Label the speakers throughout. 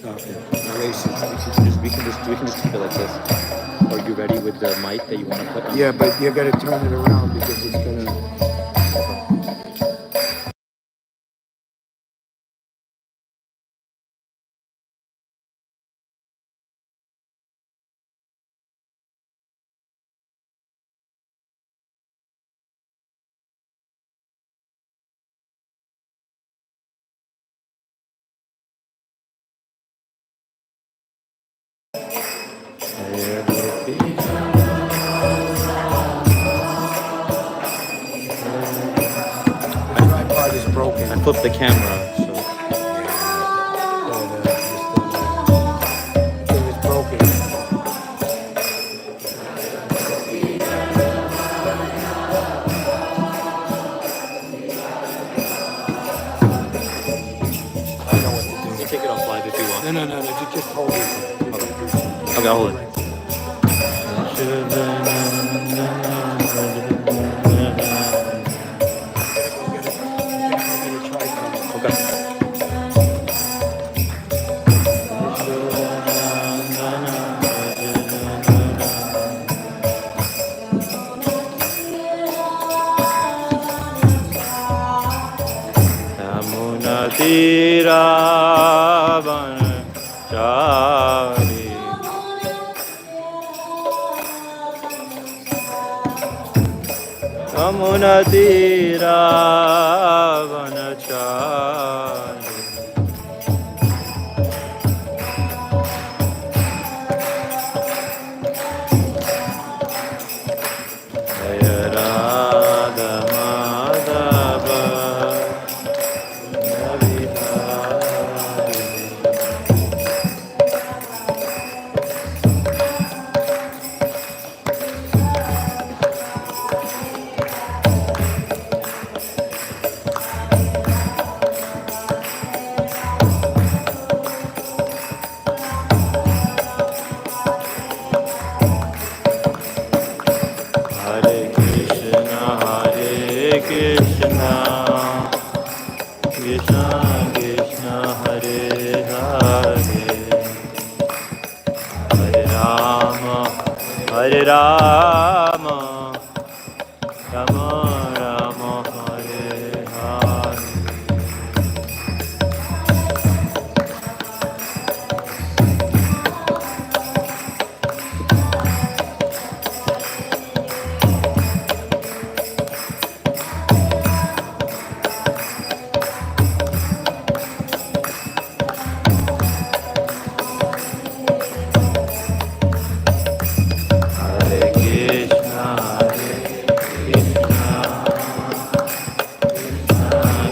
Speaker 1: stop it. Erase it.
Speaker 2: We can just keep it like this. Are you ready with the mic that you want to put on?
Speaker 1: Yeah, but you got to turn it around because it's gonna. The tripod is broken.
Speaker 2: I flipped the camera, so.
Speaker 1: It's broken. I know what to do.
Speaker 2: You can take it off live if you want.
Speaker 1: No. Just hold it.
Speaker 2: Okay, I'll hold it. Okay. Yamuna tira banachari Yamuna tira banachari Jaya Radha Madhava Hare Krishna, Krishna Krishna, Hare Hare, Hare Rama, Rama Rama, Hare Hare. Hare Krishna,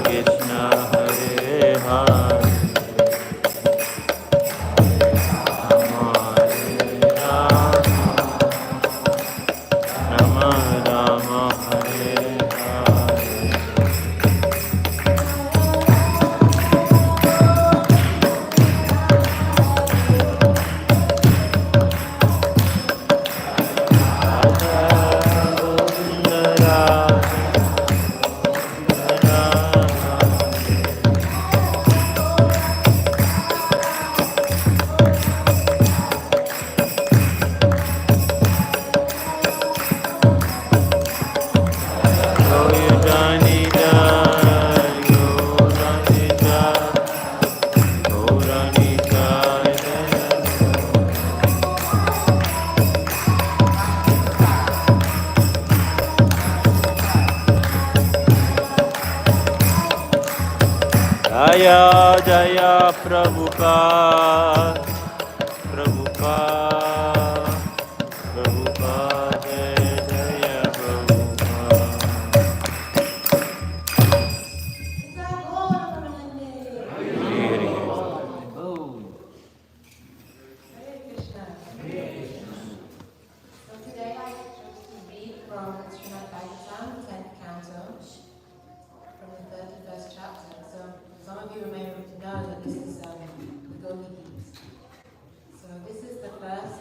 Speaker 2: Krishna Hare Hare, Rama Rama, Hare Hare. Jaya Jaya Prabhupada, Prabhupada, Prabhupada, Jaya Jaya
Speaker 3: So today I chose to read from Srimad Bhagavatam, 10th canto, from the 31st chapter. So some of you may know that this is the Gopi Gita. So this is the first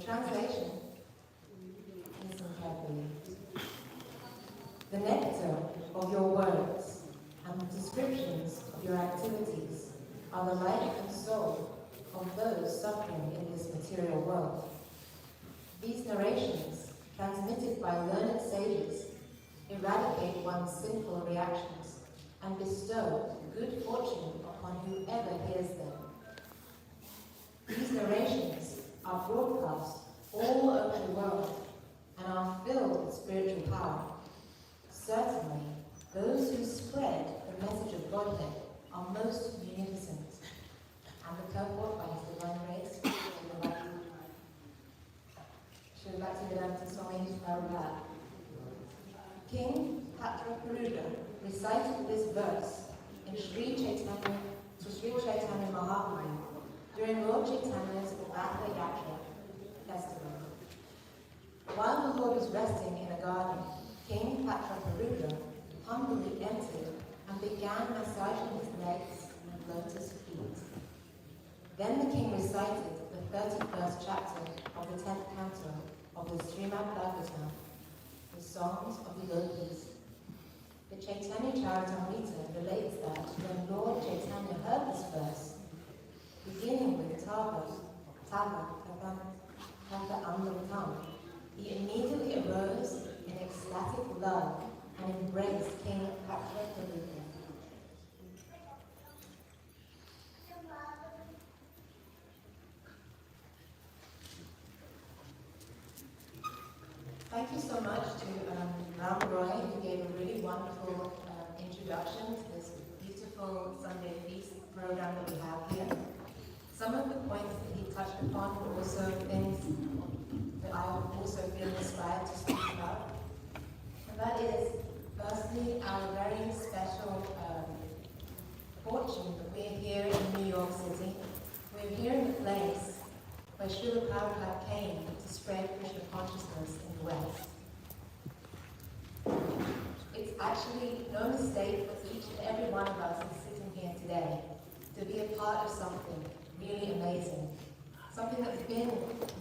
Speaker 3: translation, listen carefully. The nectar of your words and the descriptions of your activities are the life and soul of those suffering in this material world. These narrations, transmitted by learned sages, eradicate one's sinful reactions and bestow good fortune upon whoever hears them. These narrations are broadcast all over the world and are filled with spiritual power. Certainly, those who spread the message of Godhead are most munificent. And the purport by His Divine Grace, Shri Swami Prabhupada. King Patraparuda recited this verse in Sri Chaitanya Mahaprabhu during Lord Chaitanya's Vatha Yatra festival. While the Lord was resting in a garden, King Patraparuda humbly entered and began massaging his legs and lotus feet. Then the king recited the 31st chapter of the 10th canto of the Srimad Bhagavatam, the Songs of the Yogis. The Chaitanya Charitamrita relates that when Lord Chaitanya heard this verse, beginning with Tava Kata Amritam, he immediately arose in ecstatic love and embraced King Patraparuda. Thank you so much to Ram Roy, who gave a really wonderful introduction to this beautiful Sunday feast program that we have here. Some of the points that he touched upon were also things that I also feel inspired to speak about. And that is, firstly, our very special fortune that we're here in New York City. We're here in the place where Srila Prabhupada came to spread Krishna consciousness in the West. It's actually no mistake that each and every one of us is sitting here today to be a part of something really amazing. Something that's been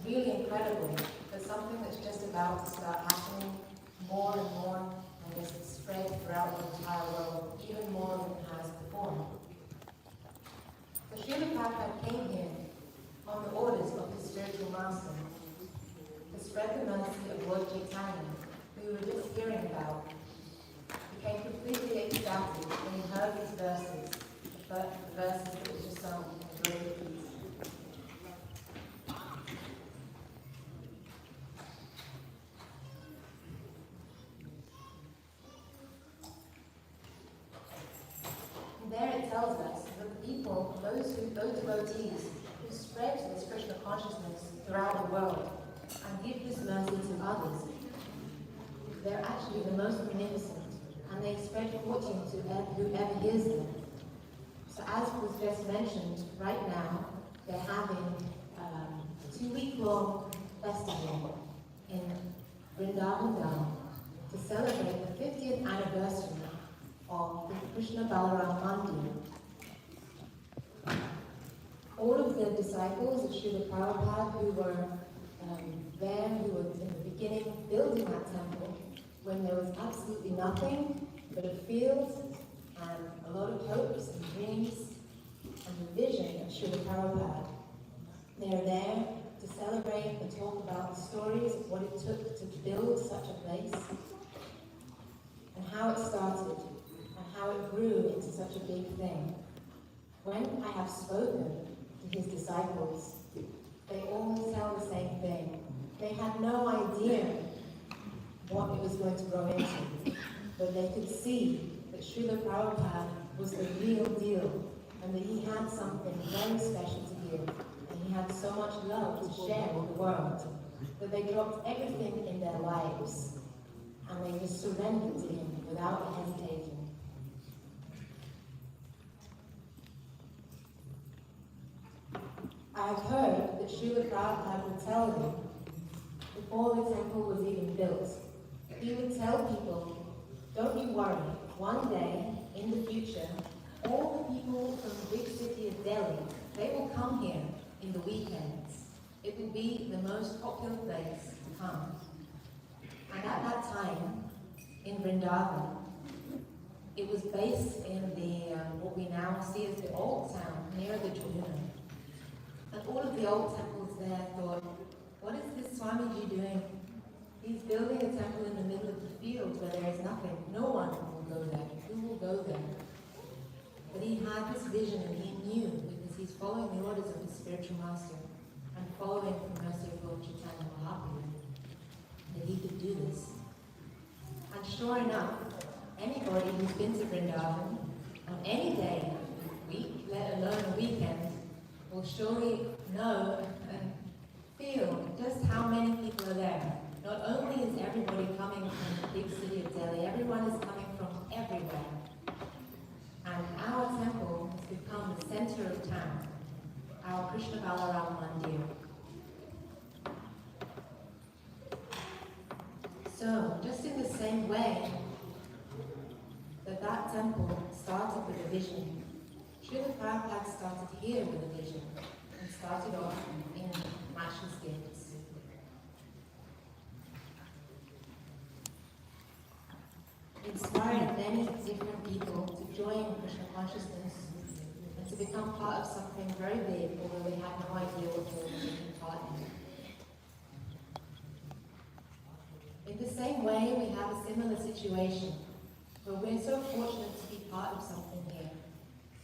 Speaker 3: really incredible, but something that's just about to start happening more and more, and is spread throughout the entire world, even more than it has before. So Srila Prabhupada came here on the orders of his spiritual master to spread the mercy of Lord Chaitanya, who we were just hearing about. Became completely ecstatic when he heard these verses, the verses that were just sung in great peace. And there it tells us that the people, those devotees who spread this Krishna consciousness throughout the world and give this mercy to others, they're actually the most beneficent, and they spread fortune to whoever hears them. So as was just mentioned, right now they're having a 2-week-long festival in Vrindavan Dham to celebrate the 50th anniversary of the Krishna Balaram Mandir. All of the disciples of Srila Prabhupada who were there, who were in the beginning building that temple, when there was absolutely nothing but a field and a lot of hopes and dreams and the vision of Srila Prabhupada. They are there to celebrate and talk about the stories of what it took to build such a place, and how it started, and how it grew into such a big thing. When I have spoken to his disciples, they all tell the same thing. They had no idea what it was going to grow into, but they could see that Srila Prabhupada was the real deal, and that he had something very special to give, and he had so much love to share with the world, that they dropped everything in their lives, and they just surrendered to him without hesitating. I have heard that Srila Prabhupada would tell them, before the temple was even built, he would tell people, don't you worry, one day, in the future, all the people from the big city of Delhi, they will come here in the weekends. it would be the most popular place to come. And at that time, in Vrindavan, it was based in the what we now see as the old town, near the Jamuna. And all of the old temples there thought, what is this Swamiji doing? He's building a temple in the middle of the field where there is nothing. No one will go there. Who will go there? But he had this vision and he knew, because he's following the orders of his spiritual master and following the mercy of Lord Chaitanya Mahaprabhu, that he could do this. And sure enough, anybody who's been to Vrindavan on any day of the week, let alone a weekend, will surely know and feel just how many people are there. Not only is everybody coming from the big city of Delhi, everyone is coming from everywhere. And our temple has become the center of town, our Krishna Balaram Mandir. So, just in the same way that temple started with a vision, Srila Prabhupada started here with a vision and started off in matchless gifts. Inspired many different people to join Krishna consciousness and to become part of something very big, although they had no idea what they were taking part in. In the same way, we have a similar situation where we're so fortunate to be part of something here.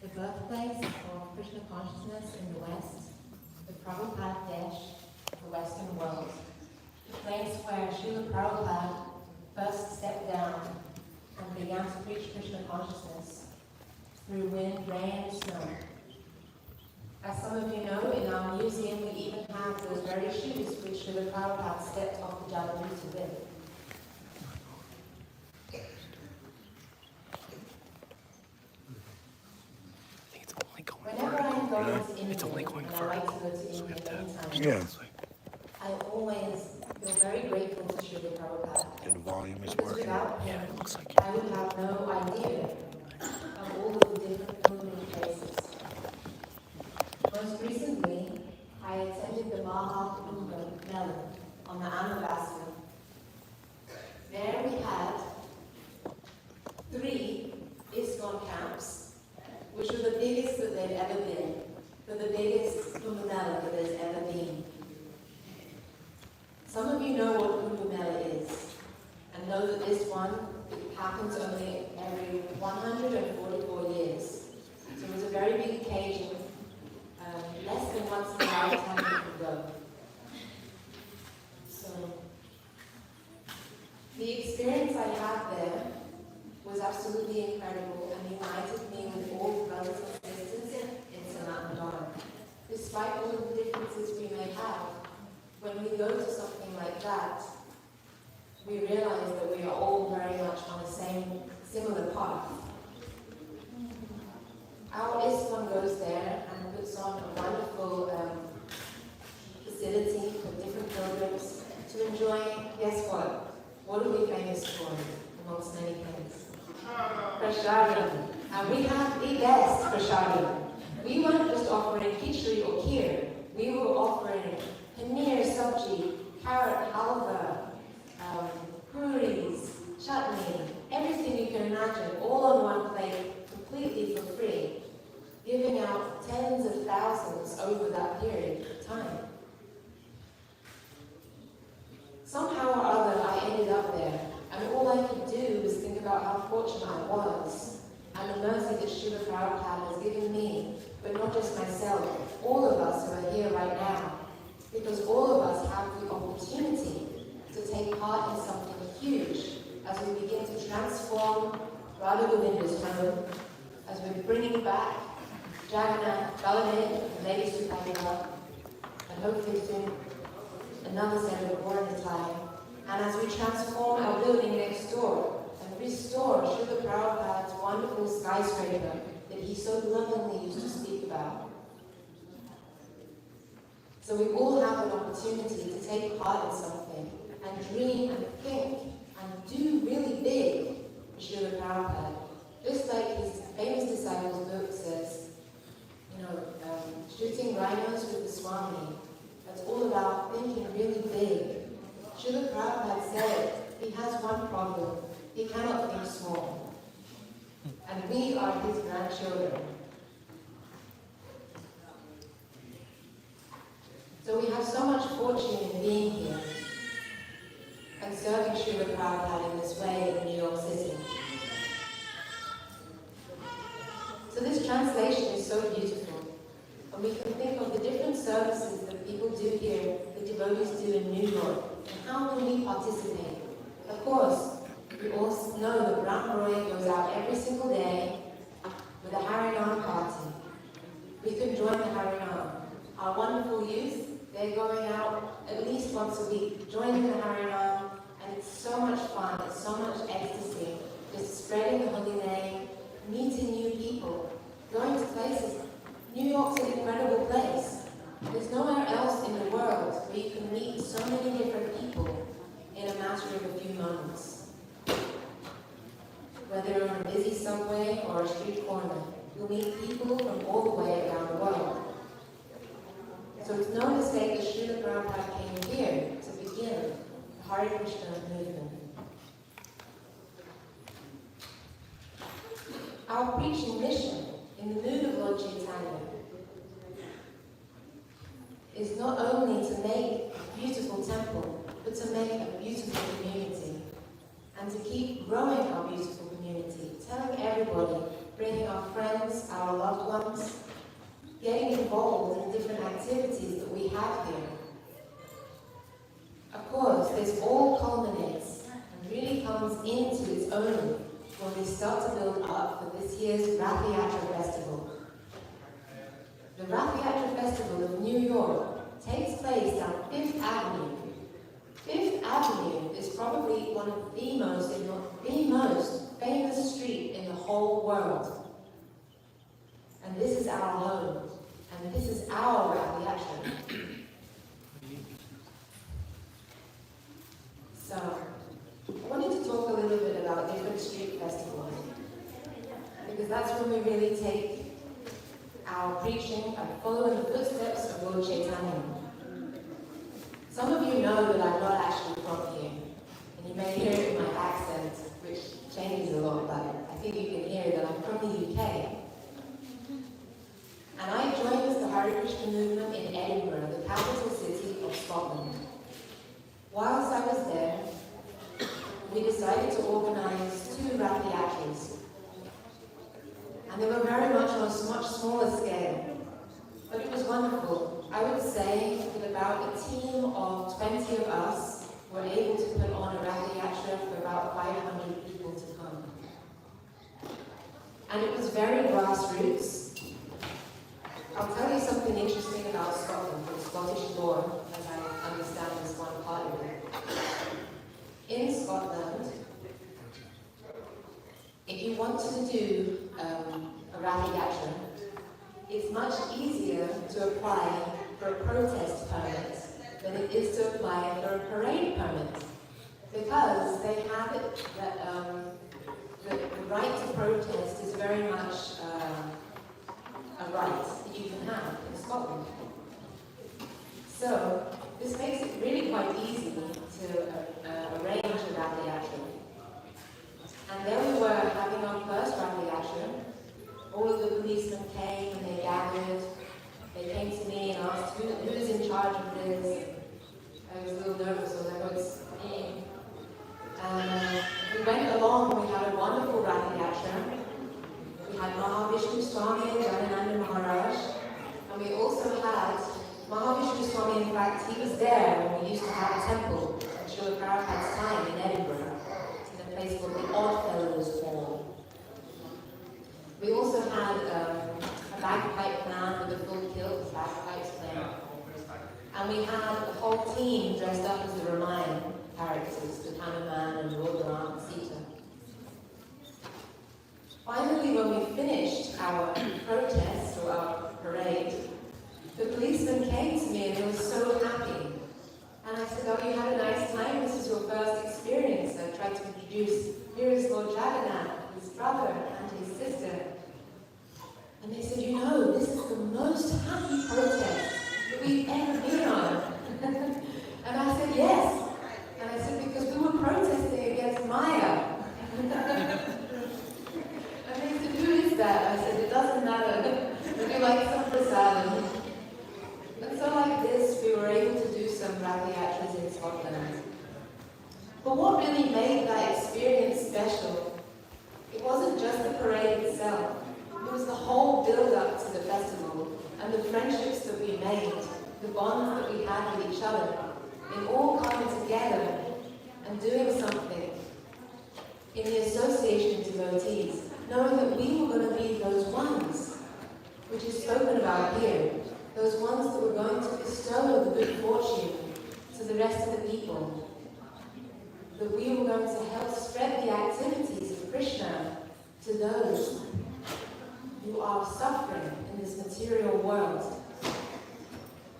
Speaker 3: The birthplace of Krishna consciousness in the West, the Prabhupada Desh, the Western world, the place where Srila Prabhupada first stepped down and began to preach Krishna consciousness through wind, rain, and snow. As some of you know, in our museum we even have those very shoes which Srila Prabhupada stepped off the Jalabuta with. Whenever I'm going to India, and I like to go to India many times, I always feel very grateful to Srila Prabhupada.
Speaker 1: The volume is
Speaker 3: Because
Speaker 1: working.
Speaker 3: without him,
Speaker 2: looks like
Speaker 3: I would have no idea of all of the different pilgrimage places. Most recently, I attended the Mahakumbh Mela on the Amavasya. There we had 3 ISKCON camps, which were the biggest that they've ever been, for the biggest Kumbh Mela that there's ever been. Some of you know what Kumbh Mela is, and know that this one happens only every 144 years. So it was a very big occasion, less than once in a lifetime you can go. So, the experience I had there was absolutely incredible and united me with all brothers and sisters in Sanatana Dharma. Despite all of the differences we may have, when we go to something like that, we realize that we are all very much on the same, similar path. Our ISKCON goes there and puts on a wonderful facility for different pilgrims to enjoy, guess what? What are we famous for, amongst many things? Prashadam. And we have the best prashadam. We weren't just offering khichdi or kheer. We were offering paneer sabji, carrot halva, puris, chutney, everything you can imagine, all on one plate, completely for free, giving out tens of thousands over that period of time. Somehow or other, I ended up there, and all I could do was think about how fortunate I was, and the mercy that Srila Prabhupada has given me, but not just myself, all of us who are here right now, because all of us have the opportunity to take part in something huge as we begin to transform Radha Govinda's home, as we're bringing back Jagannath, Baladev, and Lady Subhadra, and hopefully soon another set of Boranatai, and as we transform our building next door and restore Srila Prabhupada's wonderful skyscraper that he so lovingly used to speak about. So we all have an opportunity to take part in something and dream and think and do really big for Srila Prabhupada. Just like his famous disciples' book says, shooting rhinos with the Swami, that's all about thinking really big. Srila Prabhupada said he has one problem. He cannot think small. And we are his grandchildren. So we have so much fortune in being here and serving Srila Prabhupada in this way in New York City. So this translation is so beautiful. And we can think of the different services that people do here, the devotees do in New York, and how can we participate? Of course, we all know that Ram Roy goes out every single day with a Harinam party. We could join the Harinam. Our wonderful youth, they're going out at least once a week, joining the Harinam, and it's so much fun, it's so much ecstasy, just spreading the holy name, meeting new people, going to places. New York's an incredible place. There's nowhere else in the world where you can meet so many different people in a matter of a few moments. Whether you're on a busy subway or a street corner, you'll meet people from all the way around the world. So it's no mistake that Srila Prabhupada came here to begin the Hare Krishna movement. Our preaching mission in the mood of Lord Chaitanya is not only to make a beautiful temple, but to make a beautiful community and to keep growing our beautiful community, telling everybody, bringing our friends, our loved ones, getting involved in different activities that we have here. Of course, this all culminates and really comes into its own when we start to build up for this year's Rath Yatra Festival. The Rath Yatra Festival of New York takes place down 5th Avenue. 5th Avenue is probably one of the most, if not the most, famous street in the whole world. And this is our home. And this is our Rath Yatra. So, I wanted to talk a little bit about different street festivals. Because that's when we really take our preaching and follow in the footsteps of Lord Chaitanya. Some of you know that I'm not actually from here. And you may hear it in my accent, which changes a lot, but I think you can hear that I'm from the UK. And I joined the Hare Krishna movement in Edinburgh, the capital city of Scotland. Whilst I was there, we decided to organize 2 Rath Yatras. And they were very much on a much smaller scale. But it was wonderful. I would say that about a team of 20 of us were able to put on a Rath Yatra for about 500 people to come. And it was very grassroots. I'll tell you something interesting about Scotland, the Scottish law, as I understand this one part of it. In Scotland, if you wanted to do a Rath Yatra, it's much easier to apply for a protest permit than it is to apply for a parade permit, because they have it that the right to protest is very much a right that you can have in Scotland. So this makes it really quite easy to arrange a Rath Yatra. And there we were having our first Rath Yatra. All of the policemen came and they gathered. They came to me and asked who's in charge of this. I was a little nervous, I was like, oh, it's me. And we went along, we had a wonderful Rath Yatra. We had Mahavishnu Swami and Jagananda Maharaj. And we also had Mahavishnu Swami, in fact, he was there when we used to have a temple at Srila Prabhupada's time in Edinburgh, in a place called the Oddfellows Hall. We also had a bagpipe man with a full kilt, bagpipes playing. And we had the whole team dressed up as the Ramayana characters, the Hanuman and Rodhan and Sita. Finally, when we finished our protest or our parade, the policeman came to me and they were so happy. And I said, oh, you had a nice time, this is your first experience. I tried to introduce, here is Lord Jagannath, his brother and his sister. And they said, you know, this is the most happy protest that we've ever been on. said, yes. And I said, because we were protesting against Maya. And they said, who is that? I said, it doesn't matter. Would you like some prasad? And so like this, we were able to do some Rathiatras in Scotland. But what really made that experience special, it wasn't just the parade itself. It was the whole build-up to the festival and the friendships that we made, the bonds that we had with each other, in all coming together and doing something in the association of devotees, knowing that we were going to be those ones, which is spoken about here, those ones that were going to bestow the good fortune to the rest of the people, that we were going to help spread the activities of Krishna to those who are suffering in this material world.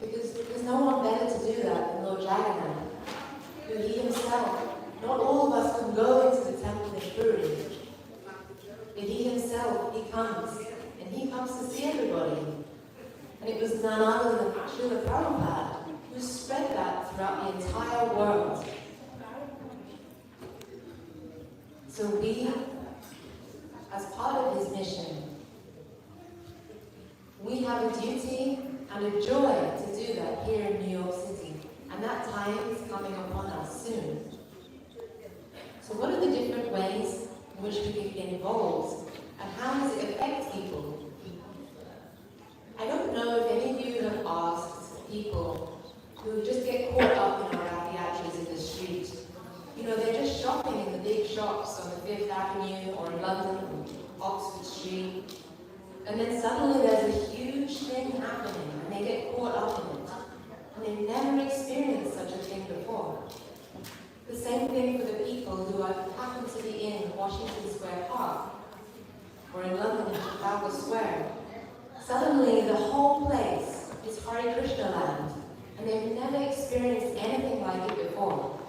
Speaker 3: Because there's no one better to do that than Lord Jagannath, who he himself, not all of us can go into the temple in Puri, but he himself, he comes, and he comes to see everybody. And it was none other than Srila Prabhupada who spread that throughout the entire world. So we, as part of his mission, we have a duty and a joy to do that here in New York City. And that time is coming upon us soon. So what are the different ways in which we can get involved? And how does it affect people? I don't know if any of you have asked people who just get caught up in our Rathiatras in the street. You know, they're just shopping in the big shops on the Fifth Avenue or in London, Oxford Street. And then suddenly there's a huge thing happening and they get caught up in it. And they've never experienced such a thing before. The same thing for the people who happen to be in Washington Square Park or in London in Trafalgar Square. Suddenly the whole place is Hare Krishna land and they've never experienced anything like it before.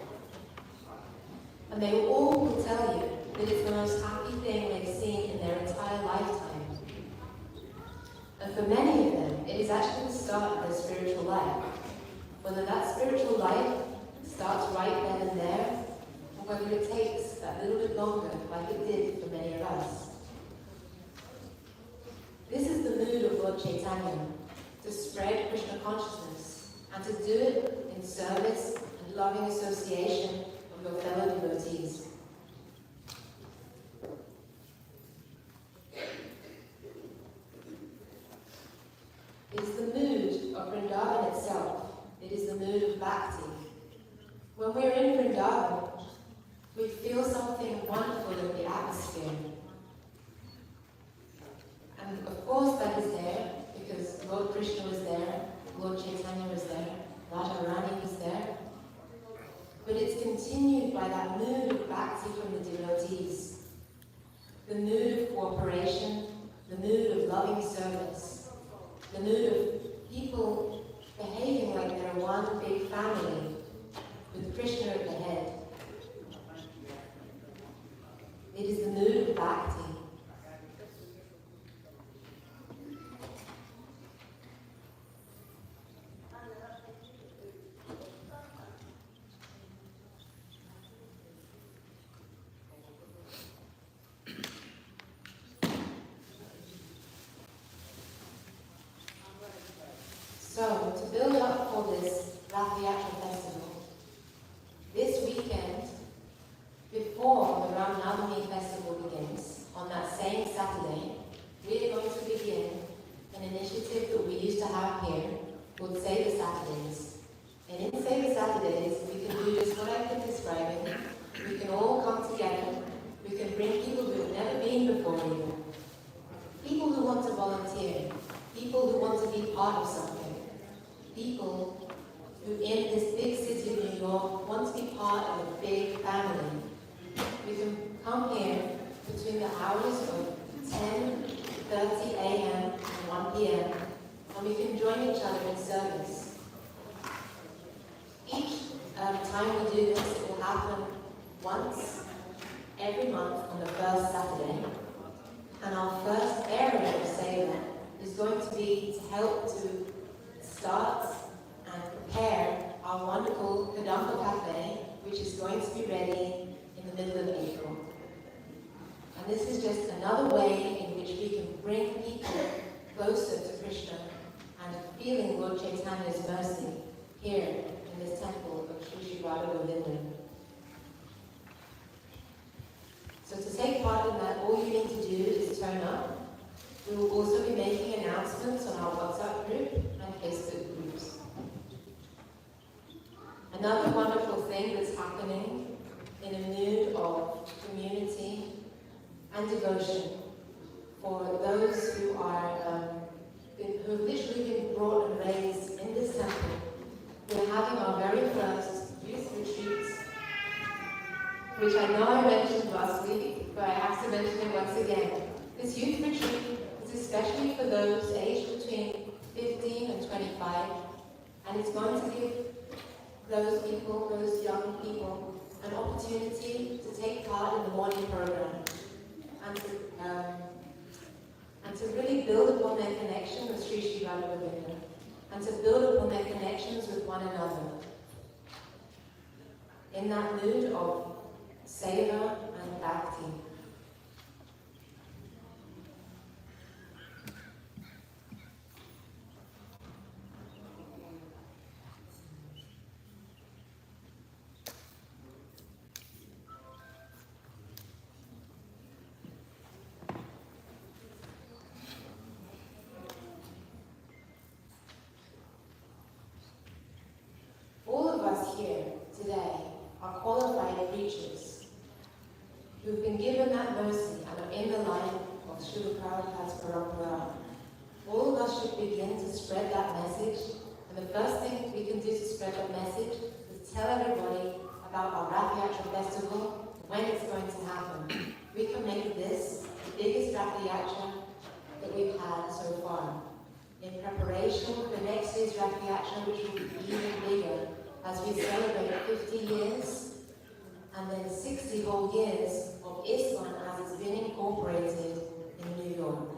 Speaker 3: And they all will tell you that it's the most happy thing they've seen in their entire lifetime. And for many of them, it is actually the start of their spiritual life. Whether that spiritual life starts right then and there, or whether it takes that little bit longer, like it did for many of us. This is the mood of Lord Chaitanya, to spread Krishna consciousness, and to do it in service and loving association of your fellow devotees. It is the mood of Vrindavan itself. It is the mood of bhakti. When we're in Vrindavan, we feel something wonderful in the atmosphere. And of course that is there, because Lord Krishna was there, Lord Chaitanya was there, Radharani was there. But it's continued by that mood of bhakti from the devotees. The mood of cooperation, the mood of loving service, the mood of people behaving like they're one big family, with Krishna at the head. It is the mood of bhakti. So, to build up for this Rathiatra festival, this weekend, before the Ram Navami festival begins, on that same Saturday, we are going to begin an initiative that we used to have here called Save the Saturdays. And in Save the Saturdays, we can do just what I've been describing. We can all come together. We can bring people who have never been before even. People who want to volunteer. People who want to be part of something. People who in this big city of New York want to be part of a big family. We can come here between the hours of 10:30 a.m. and 1 p.m. and we can join each other in service. Each time we do this, it will happen once every month on the first Saturday. And our first area of Seva is going to be to help to start and prepare our our wonderful Kadamba Cafe, which is going to be ready in the middle of April. And this is just another way in which we can bring people closer to Krishna and feeling Lord Chaitanya's mercy here in this temple of Sri Sri Radha Govinda. So to take part in that, all you need to do is turn up. We will also be making announcements on our WhatsApp group and Facebook groups. Another wonderful thing that's happening in a mood of community and devotion for those who have literally been brought and raised in this temple. We're having our very first youth retreat, which I know I mentioned last week, but I have to mention it once again. This youth retreat is especially for those aged between 15 and 25, and it's going to give those people, those young people, an opportunity to take part in the morning program and to really build upon their connection with Sri Sri Radha Govinda and to build upon their connections with one another in that mood of seva and bhakti. All of us here today are qualified preachers who've been given that mercy and are in the line of Srila Prabhupada's parampara. All of us should begin to spread that message, and the first thing we can do to spread that message is tell everybody about our Rath Yatra festival, when it's going to happen. We can make this the biggest Rath Yatra that we've had so far. In preparation for next year's Rath Yatra, which will be even bigger, as we celebrate 50 years and then 60 whole years of ISKCON as it's been incorporated in New York.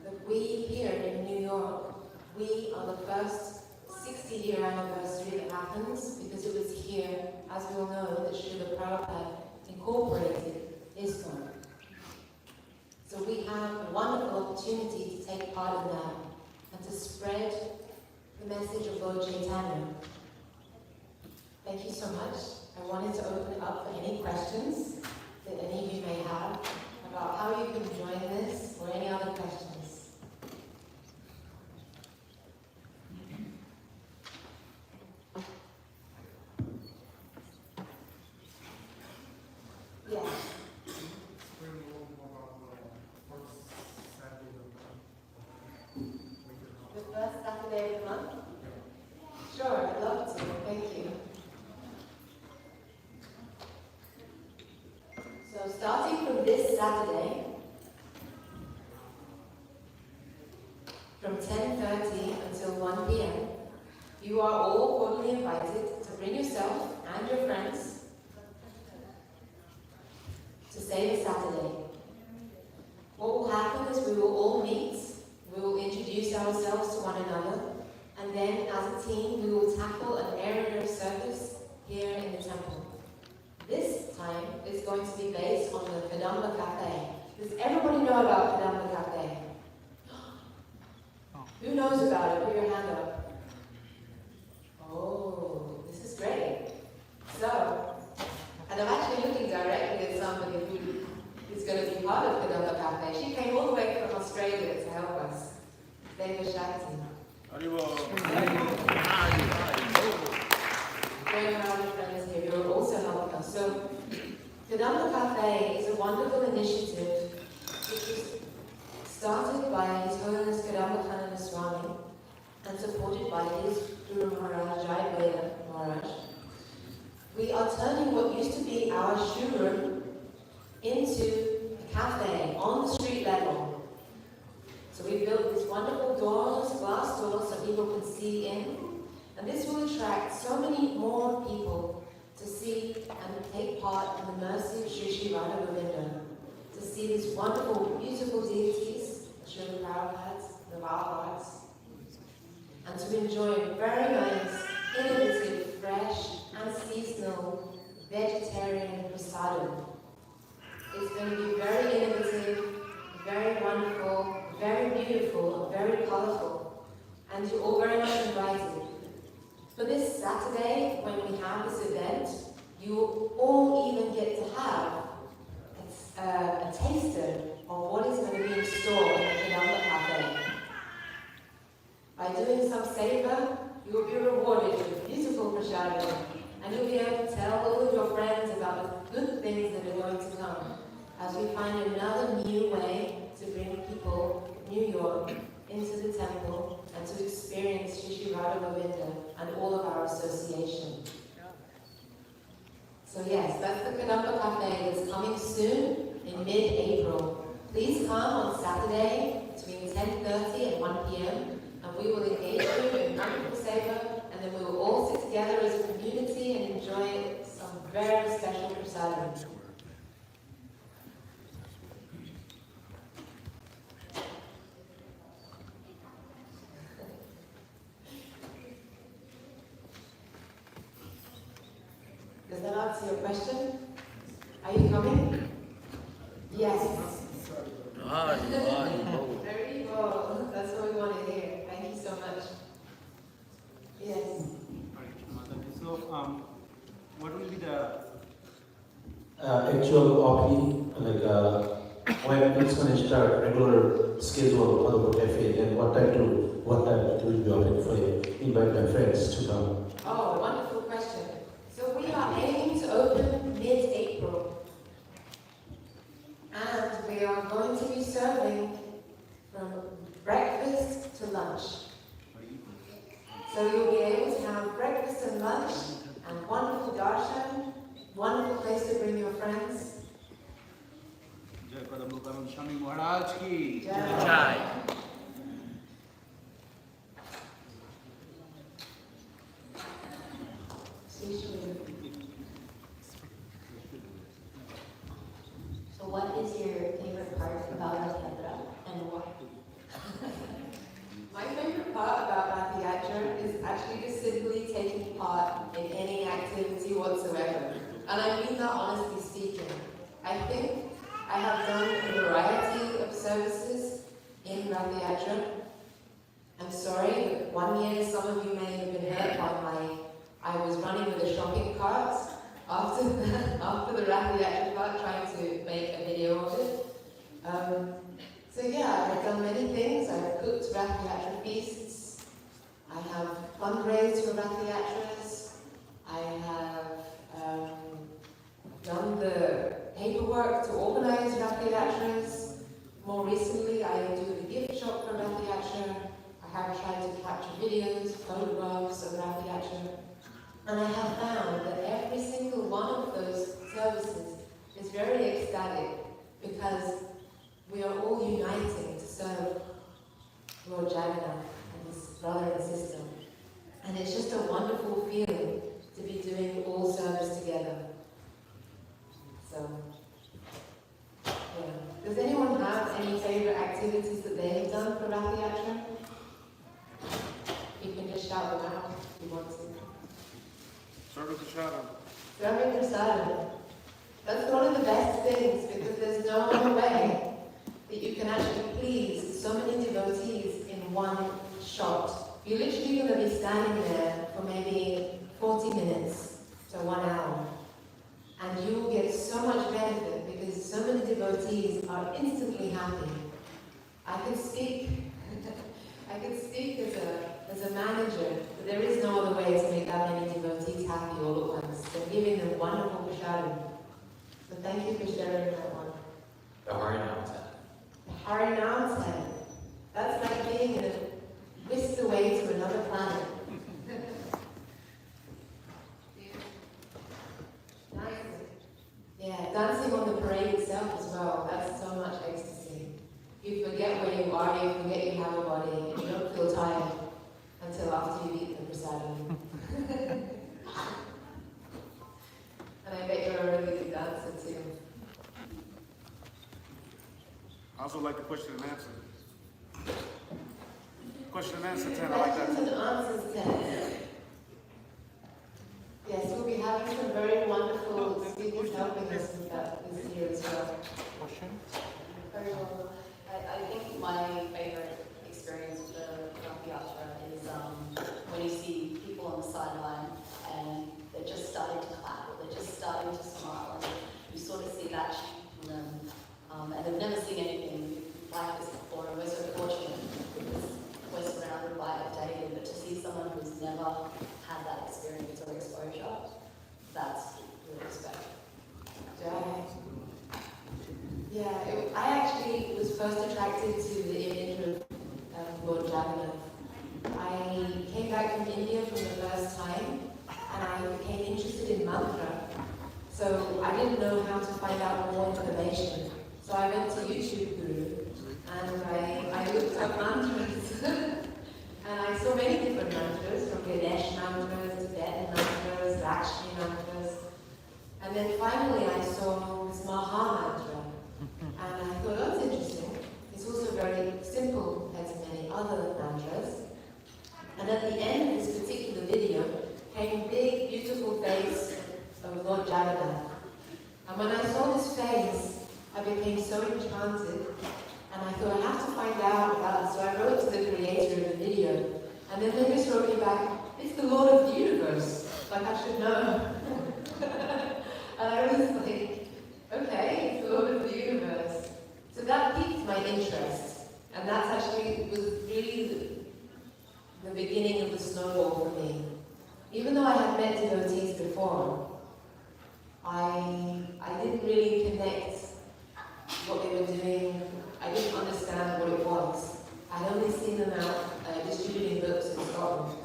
Speaker 3: But we here in New York, we are the first 60-year anniversary that happens because it was here, as we all know, that Srila Prabhupada incorporated ISKCON. So we have a wonderful opportunity to take part in that and to spread the message of Lord Chaitanya. Thank you so much. I wanted to open it up for any questions that any of you may have about how you can join this or any other questions. Yeah. The first Saturday of the month? Sure, I'd love to. Thank you. So starting from this Saturday, from 10:30 until 1 p.m., you are all cordially invited to bring yourself and your friends to say the Saturday. What will happen is we will all meet, we will introduce ourselves to one another, and then as a team we will tackle an area of service here in the temple. This time is going to be based on the Kadamba Cafe. Does everybody know about Kadamba Cafe? Who knows about it? Put your hand up. Oh, this is great. So, and I'm actually looking directly at somebody who is going to be part of Kadamba Cafe. She came all the way from Australia to help us. Deva Shakti. Very proud of friends here who are also helping us. So, Kadamba Cafe is a wonderful initiative which was started by His Holiness Kadamba Kanana Swami and supported by his Guru Maharaj, Jayaveda Maharaj. We are turning what used to be our showroom into a cafe on the street level. So we built these wonderful doors, glass doors, so people can see in. And this will attract so many more people to see and take part in the mercy of Sri Sri Radha Govinda, to see these wonderful, beautiful deities, Srila Prabhupada, the Bhagavats, and to enjoy a very nice innovative, fresh, and seasonal vegetarian prasadam. It's going to be very innovative, very wonderful, very beautiful, and very colorful. And you're all very much invited. For this Saturday, when we have this event, you will all even get to have a taster of what is going to be in store in the Kadamba Cafe. By doing some savor, you will be rewarded with beautiful prasadam, and you'll be able to tell all of your friends about the good things that are going to come, as we find another new way to bring people of New York into the temple and to experience Shri Radha Govinda and all of our association. So yes, that's the Kadamba Cafe that's coming soon in mid-April. Please come on Saturday between 10:30 and 1 p.m. and we will engage you in wonderful savor, and then we will all sit together as a community and enjoy some very special prasadam. Does that answer your question? Are you coming? Yes. There you go. That's what we want to hear. Thank you so much. Yes.
Speaker 4: So, what will be the
Speaker 5: actual OP, when it's going to start regular schedule of the cafe, and what time it will be open for you? Invite my friends to come.
Speaker 3: Oh, wonderful question. So we are aiming to open mid-April. And we are going to be serving from breakfast to lunch. So you'll be able to have breakfast and lunch and wonderful darshan, wonderful place to bring your friends.
Speaker 4: Jai Kadamba Karam Swami Maharaj ki
Speaker 3: Jai.
Speaker 6: So what is your favorite part about Rath Yatra and why?
Speaker 3: My favorite part about Rath Yatra is actually just simply taking part in any activity whatsoever. And I mean that honestly speaking. I think I have done a variety of services in Rath Yatra. I'm sorry, but one year some of you may have been hurt by I was running with a shopping cart after the Rath Yatra part, trying to make a video of it. So yeah, I've done many things. I've cooked Rath Yatra feasts. I have fundraised for Rath Yatras. I have done the paperwork to organize Rath Yatras. More recently, I do the gift shop for Rath Yatra. I have tried to capture videos, photographs of Rath Yatra. And I have found that every single one of those services is very ecstatic because we are all uniting to serve Lord Jagannath and his brother and sister. And it's just a wonderful feeling to be doing all service together. So, yeah. Does anyone have any favorite activities that they have done for Rath Yatra? You can just shout them out if you want to.
Speaker 4: Serving Prasadam.
Speaker 3: Serving prasadam. That's one of the best things because there's no other way that you can actually please so many devotees in one shot. You're literally going to be standing there for maybe 40 minutes to 1 hour. And you will get so much benefit because so many devotees are instantly happy. I can speak as a manager, but there is no other way to make that many devotees happy all at once. So giving them wonderful prasadam. So thank you for sharing that one.
Speaker 5: The Harinam.
Speaker 3: The Harinam tent. That's like being whisked away to another planet. Nice. Yeah, dancing on the parade itself as well. That's so much ecstasy. You forget where you are, you forget you have a body, and you don't feel tired until after you eat the prasadam. And I bet you're a really good dancer too.
Speaker 4: I also like the question and answer. Question and answer 10, I like that.
Speaker 3: Questions and answers 10. having some very wonderful speakers helping us with that this year as well.
Speaker 6: Very well. I think my favorite experience with the Rath Yatra is when you see people on the sideline and they're just starting to clap or they're just starting to smile, and you sort of see that change in them. And they've never seen anything like this before, and we're so fortunate because we're surrounded by it daily, but to see someone who's never had that experience or exposure, that's really special.
Speaker 3: I actually was first attracted to the image of Lord Jagannath. I came back from India for the first time and I became interested in mantra. So I didn't know how to find out more information. So I went to YouTube Guru and I looked up mantras. And I saw many different mantras, from Ganesh mantras, Tibetan mantras, Lakshmi mantras. And then finally I saw this Maha mantra. And I thought, oh, that's interesting. It's also very simple as many other mantras. And at the end of this particular video came a big, beautiful face of Lord Jagannath. And when I saw this face, I became so enchanted. And I thought, I have to find out about it. So I wrote to the creator of the video. And then they just wrote me back, it's the Lord of the universe. Like I should know. And I was like, okay, it's the Lord of the universe. So that piqued my interest. And that's actually was really the beginning of the snowball for me. Even though I had met devotees before, I didn't really connect what they were doing. I didn't understand what it was. I'd only seen them out distributing books in Scotland.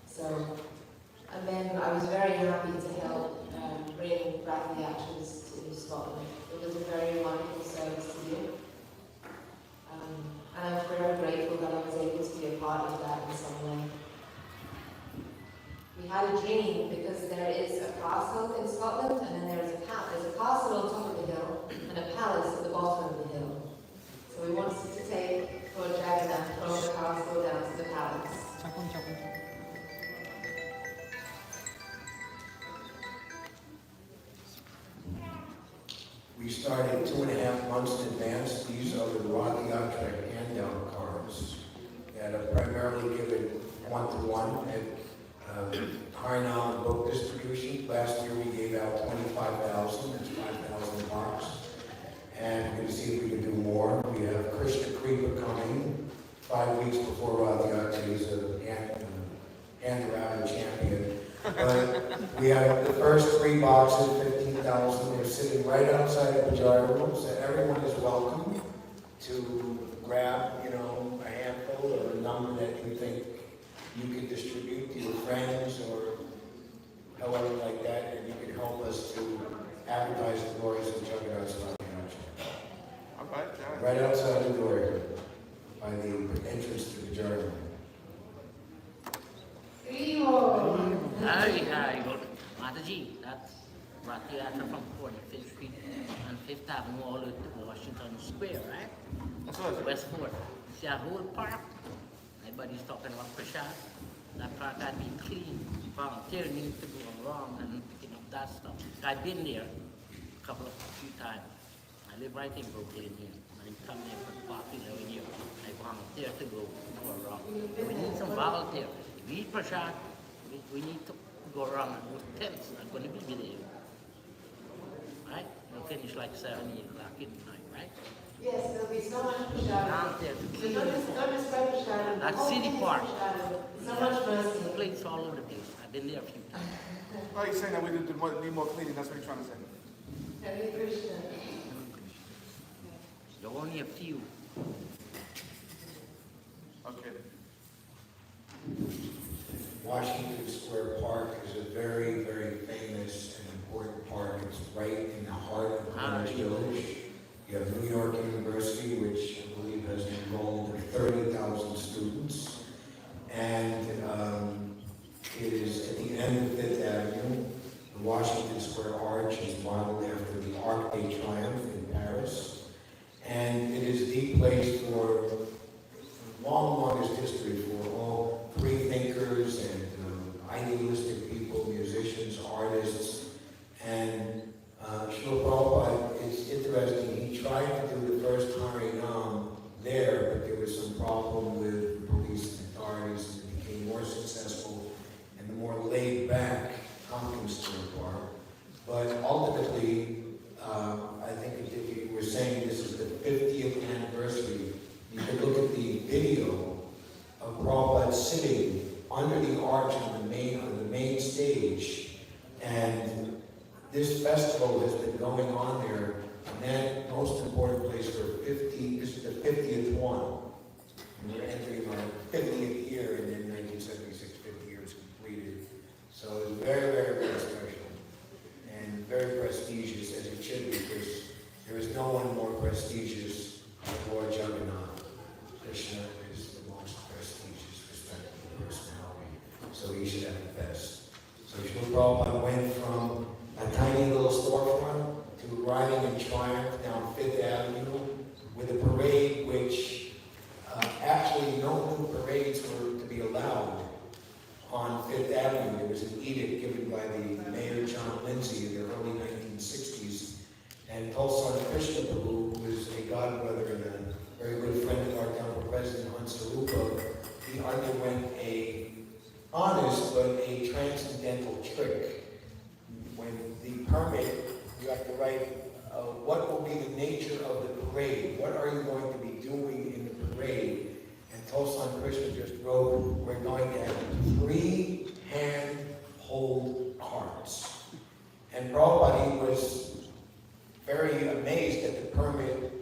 Speaker 3: So, and then I was very happy to help bring back the actors to Scotland. It was a very wonderful service to do. And I'm very grateful that I was able to be a part of that in some way. We had a dream because there is a castle in Scotland and then there's a castle on top of the hill and a palace at the bottom of the hill. So we wanted to take Lord Jagannath from the castle down to the palace.
Speaker 1: We started 2.5 months in advance. These are the Rath Yatra handout cards that are primarily given one-to-one at Harinam book distribution. Last year we gave out 25,000, that's 5,000 bucks. And we're going to see if we can do more. We have Krishna Kripa coming 5 weeks before Rath Yatra. He's a hand-around champion. But we have the first 3 boxes, 15,000. They're sitting right outside the Bajar room, so everyone is welcome to grab, a handful or a number that you think you could distribute to your friends or however like that, and you can help us to advertise the glories of Jagannath's Rath Yatra. Right outside the door, by the entrance to the Bajar room.
Speaker 7: Hi, good. Mataji, that's Rath Yatra from 45th Street and 5th Avenue all the way to Washington Square, right?
Speaker 4: That's right.
Speaker 7: Westport. See a whole park. Everybody's talking about Prashad. That park had been clean. Volunteer need to go around and picking up that stuff. I've been there a few times. I live right in Brooklyn here. I come there for coffee every year. I volunteer to go around. We need some volunteers. If we eat Prashad, we need to go around and with tents. I'm going to be there. Right? We'll finish like 7, 8 o'clock in the night, right?
Speaker 3: Yes, there'll be so much Prashad.
Speaker 7: Down there.
Speaker 3: So don't just spread Prashad.
Speaker 7: That's City Park.
Speaker 3: So much mercy.
Speaker 7: Plates all over the place. I've been there a few times.
Speaker 4: Oh, he's saying that we need more cleaning, that's what he's trying to say.
Speaker 3: Hare Krishna.
Speaker 7: There are only a few.
Speaker 4: Okay.
Speaker 1: Washington Square Park is a very, very famous and important park. It's right in the heart of Greenwich Village. You have New York University, which I believe has enrolled 30,000 students. And it is at the end of Fifth Avenue. The Washington Square Arch is modeled after the Arc de Triomphe in Paris. And it is the place for longest history for all free thinkers and idealistic people, musicians, pumpkins to the park. But ultimately, I think if you were saying this is the 50th anniversary, you could look at the video of Prabhupada sitting under the arch on the main stage, and this festival has been going on there, and that most important place for 50, this is the 50th one. And we're entering our 50th year, and in 1976, 50 years completed. So it's very, very, very special, and very prestigious, as it should be, because there is no one more prestigious than Lord Jagannath. Krishna is the most prestigious, respected personality, so he should have the best. So Srila Prabhupada went from a tiny little storefront to riding in triumph down Fifth Avenue with a parade which actually no new parades were to be allowed on Fifth Avenue. There was an edict given by the Mayor John Lindsay in the early 1960s, and Tulsan Krishna Prabhu, who was a godbrother and a very good friend of our temple president, Hansarupa, he underwent a honest but a transcendental trick. When the permit, you have to write what will be the nature of the parade. What are you going to be doing in the parade? And Tulsan Krishna just wrote, we're going to have 3 hand-hold carts. And Prabhupada was very amazed that the permit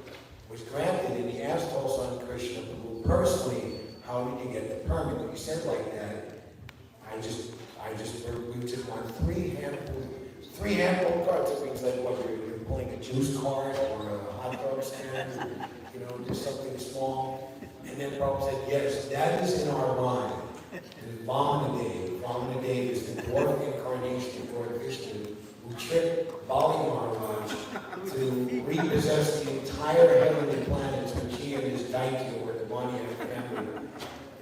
Speaker 1: was granted, and he asked Tulsan Krishna personally, how did you get the permit? When he said like that, we just want 3 hand-hold carts. It means like what, you're pulling a juice cart or a hot dog stand, just something small. And then Prabhupada said, yes, that is in our mind. And Vamanadev. Vamanadev is the dwarf incarnation of Lord Vishnu, who tricked Bali Maharaj to repossess the entire heavenly planets which he and his Daikya, or the Demoniac family.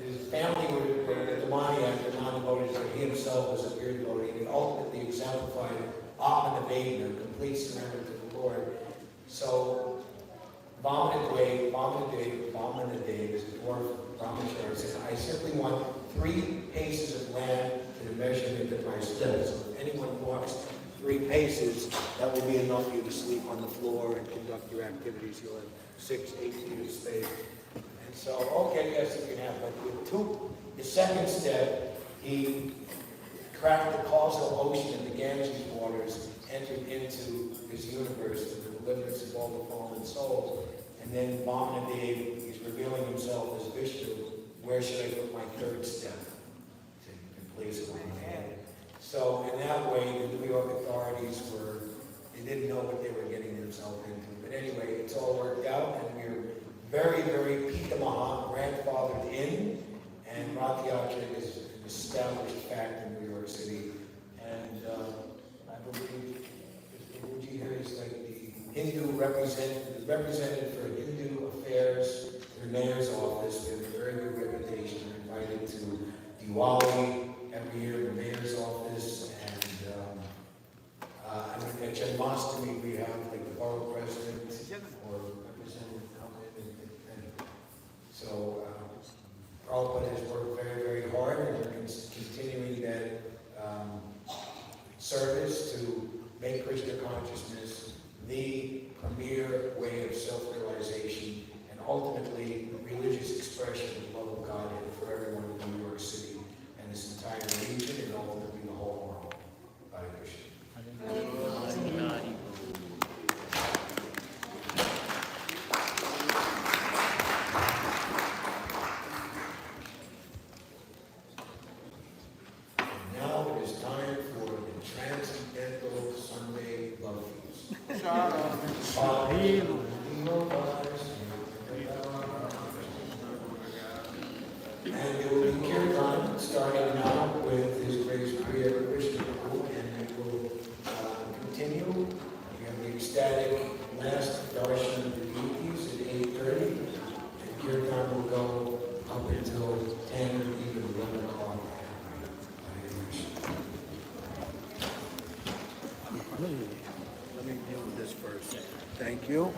Speaker 1: His family were the Demoniac, the non-devotees, but he himself was a pure devotee, and he ultimately exemplified Atmanavadana, complete surrender to the Lord. So Vamanadev is a dwarf brahmachari, says, I simply want 3 paces of land to the measurement of my steps. So if anyone walks 3 paces, that will be enough for you to sleep on the floor and conduct your activities. You'll have 6, 8 feet of space. And so, okay, yes, you can have, but with the second step, he cracked the causal ocean and the Ganges waters, entered into his universe for the deliverance of all the fallen souls. And then Vamanadev, he's revealing himself as Vishnu. Where should I put my 3rd step? To place it on my head. So in that way, the New York authorities they didn't know what they were getting themselves into. But anyway, it's all worked out, and we're very, very Pita Maha grandfathered in, and Rath Yatra is an established fact in New York City. And I believe Mr. Muji here is like the Hindu representative for Hindu affairs in the mayor's office. We have a very good reputation. We're invited to Diwali every year in the mayor's office, and at Janmashtami we have like the borough president or representative come in. So Prabhupada has worked very, very hard, and we're continuing that service to make Krishna consciousness the premier way of self-realization and ultimately religious expression of the love of Godhead for everyone in New York City and this entire region and ultimately the whole world. Hare Krishna. Now it is time for the Transcendental Sunday Love Feast. And it will be Kirtan starting now with His Grace Priya Krishna Prabhu, and it will continue. We have the ecstatic last darshan of the deities at 8:30, and Kirtan will go up until 10 or even 11 o'clock. Let me deal with this first. Thank you.